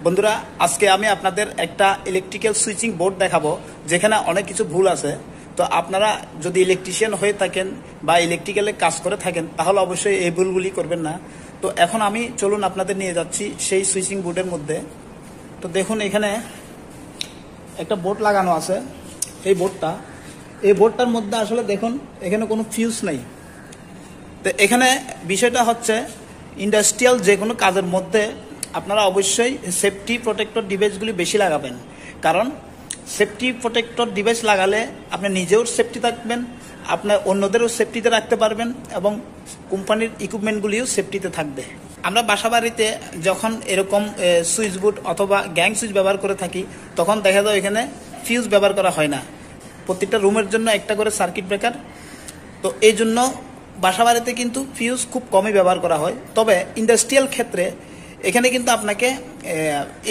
বন্ধুরা আজকে আমি আপনাদের একটা ইলেকট্রিক্যাল সুইচিং বোর্ড দেখাবো যেখানে অনেক কিছু ভুল আছে। তো আপনারা যদি ইলেকট্রিশিয়ান হয়ে থাকেন বা ইলেকট্রিক্যালে কাজ করে থাকেন তাহলে অবশ্যই এই ভুলগুলি করবেন না। তো এখন আমি চলুন আপনাদের নিয়ে যাচ্ছি সেই সুইচিং বোর্ডের মধ্যে। তো দেখুন এখানে একটা বোর্ড লাগানো আছে। এই বোর্ডটার মধ্যে আসলে দেখুন এখানে কোনো ফিউজ নাই। তো এখানে বিষয়টা হচ্ছে ইন্ডাস্ট্রিয়াল যে কোনো কাজের মধ্যে আপনারা অবশ্যই সেফটি প্রোটেক্টর ডিভাইসগুলি বেশি লাগাবেন, কারণ সেফটি প্রোটেক্টর ডিভাইস লাগালে আপনি নিজেও সেফটি থাকবেন, আপনার অন্যদেরও সেফটিতে রাখতে পারবেন এবং কোম্পানির ইকুইপমেন্টগুলিও সেফটিতে থাকবে। আমরা বাসাবাড়িতে যখন এরকম সুইচ বোর্ড অথবা গ্যাং সুইচ ব্যবহার করে থাকি তখন দেখা যায় এখানে ফিউজ ব্যবহার করা হয় না, প্রত্যেকটা রুমের জন্য একটা করে সার্কিট ব্রেকার। তো এই জন্য বাসাবাড়িতে কিন্তু ফিউজ খুব কমই ব্যবহার করা হয়। তবে ইন্ডাস্ট্রিয়াল ক্ষেত্রে এখানে কিন্তু আপনাকে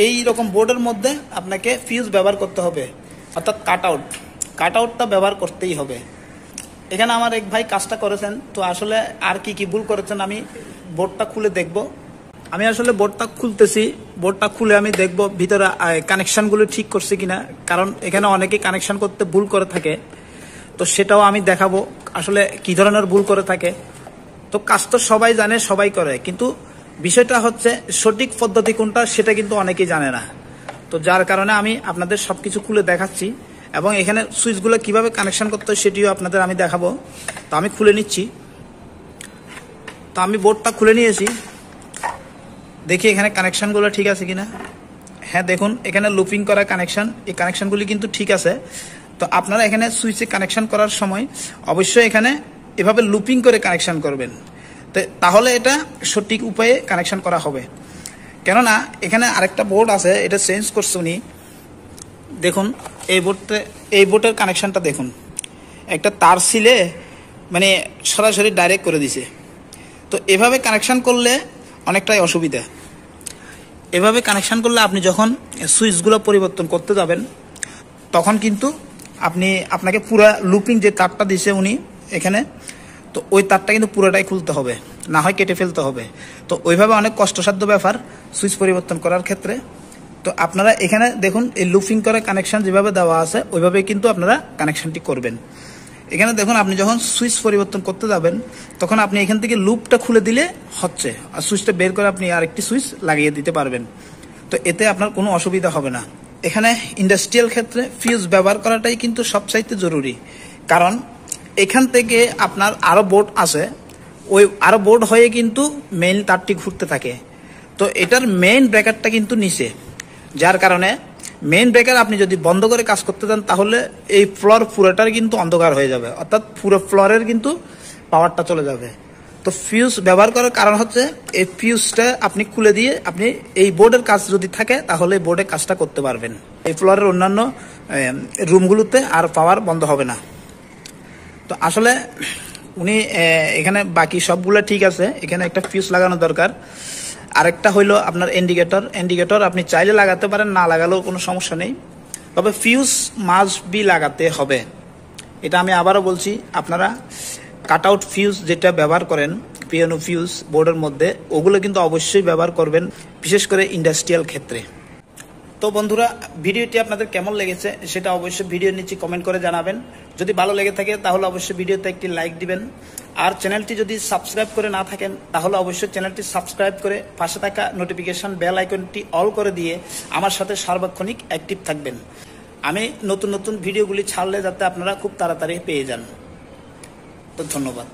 এই রকম বোর্ডের মধ্যে আপনাকে ফিউজ ব্যবহার করতে হবে, অর্থাৎ কাট আউটটা ব্যবহার করতেই হবে। এখানে আমার এক ভাই কাজটা করেছেন, তো আসলে আর কি ভুল করেছেন আমি বোর্ডটা খুলে দেখব। আমি আসলে বোর্ডটা খুলতেছি, বোর্ডটা খুলে আমি দেখব ভিতরে কানেকশানগুলো ঠিক করছে কিনা, কারণ এখানে অনেকে কানেকশান করতে ভুল করে থাকে। তো সেটাও আমি দেখাবো আসলে কি ধরনের ভুল করে থাকে। তো কাজ তো সবাই জানে, সবাই করে, কিন্তু বিষয়টা হচ্ছে সঠিক পদ্ধতি কোনটা সেটা কিন্তু অনেকেই জানে না। তো যার কারণে আমি আপনাদের সবকিছু খুলে দেখাচ্ছি এবং এখানে সুইচগুলো কিভাবে কানেকশন করতে হয় সেটিও আপনাদের আমি দেখাবো। তো আমি খুলে নিচ্ছি। তো আমি বোর্ডটা খুলে নিয়েছি, দেখি এখানে কানেকশনগুলো ঠিক আছে কিনা। হ্যাঁ দেখুন এখানে লুপিং করা কানেকশন, এই কানেকশনগুলি কিন্তু ঠিক আছে। তো আপনারা এখানে সুইচে কানেকশন করার সময় অবশ্যই এখানে এভাবে লুপিং করে কানেকশন করবেন, তাহলে এটা সঠিক উপায়ে কানেকশন করা হবে। কেননা এখানে আরেকটা বোর্ড আছে, এটা চেঞ্জ করছে উনি। দেখুন এই বোর্ডের কানেকশনটা দেখুন, একটা তার ছিলে মানে সরাসরি ডাইরেক্ট করে দিছে। তো এভাবে কানেকশন করলে অনেকটাই অসুবিধা। এভাবে কানেকশন করলে আপনি যখন সুইচগুলো পরিবর্তন করতে যাবেন তখন কিন্তু আপনাকে পুরা লুপিং যে তারটা দিছে উনি এখানে, তো ওই তারটা কিন্তু পুরোটাই খুলতে হবে, না হয় কেটে ফেলতে হবে। তো ওইভাবে অনেক কষ্টসাধ্য ব্যাপার সুইচ পরিবর্তন করার ক্ষেত্রে। তো আপনারা এখানে দেখুন এই লুপিং করে কানেকশন যেভাবে দেওয়া আছে ওইভাবে কিন্তু আপনারা কানেকশনটি করবেন। এখানে দেখুন আপনি যখন সুইচ পরিবর্তন করতে যাবেন তখন আপনি এখান থেকে লুপটা খুলে দিলে হচ্ছে, আর সুইচটা বের করে আপনি আরেকটি সুইচ লাগিয়ে দিতে পারবেন। তো এতে আপনার কোনো অসুবিধা হবে না। এখানে ইন্ডাস্ট্রিয়াল ক্ষেত্রে ফিউজ ব্যবহার করাটাই কিন্তু সবচাইতে জরুরি, কারণ এখান থেকে আপনার আরো বোর্ড আছে, ওই আরো বোর্ড হয়ে কিন্তু মেইন তারটি ঘুরতে থাকে। তো এটার মেইন ব্রেকারটা কিন্তু নিচে, যার কারণে মেইন ব্রেকার আপনি যদি বন্ধ করে কাজ করতে চান তাহলে এই ফ্লোর পুরোটার কিন্তু অন্ধকার হয়ে যাবে, অর্থাৎ পুরো ফ্লোরের কিন্তু পাওয়ারটা চলে যাবে। তো ফিউজ ব্যবহার করার কারণ হচ্ছে এই ফিউজটা আপনি খুলে দিয়ে আপনি এই বোর্ডের কাজ যদি থাকে তাহলে বোর্ডের কাজটা করতে পারবেন, এই ফ্লোরের অন্যান্য রুমগুলোতে আর পাওয়ার বন্ধ হবে না। তো আসলে উনি এখানে বাকি সবগুলো ঠিক আছে, এখানে একটা ফিউজ লাগানো দরকার। আরেকটা হইলো আপনার ইন্ডিকেটর আপনি চাইলে লাগাতে পারেন, না লাগালেও কোনো সমস্যা নেই, তবে ফিউজ মাস্ট বি লাগাতে হবে। এটা আমি আবারও বলছি, আপনারা কাট আউট ফিউজ যেটা ব্যবহার করেন পিয়ানো ফিউজ বোর্ডের মধ্যে ওগুলো কিন্তু অবশ্যই ব্যবহার করবেন, বিশেষ করে ইন্ডাস্ট্রিয়াল ক্ষেত্রে। তো বন্ধুরা ভিডিওটি আপনাদের কেমন লেগেছে সেটা অবশ্যই ভিডিওর নিচে কমেন্ট করে জানাবেন। যদি ভালো লেগে থাকে তাহলে অবশ্যই ভিডিওতে একটি লাইক দিবেন, আর চ্যানেলটি যদি সাবস্ক্রাইব করে না থাকেন তাহলে অবশ্যই চ্যানেলটি সাবস্ক্রাইব করে পাশে থাকা নোটিফিকেশন বেল আইকনটি অল করে দিয়ে আমার সাথে সার্বক্ষণিক অ্যাক্টিভ থাকবেন। আমি নতুন ভিডিওগুলি ছাড়লে যাতে আপনারা খুব তাড়াতাড়ি পেয়ে যান। তো ধন্যবাদ।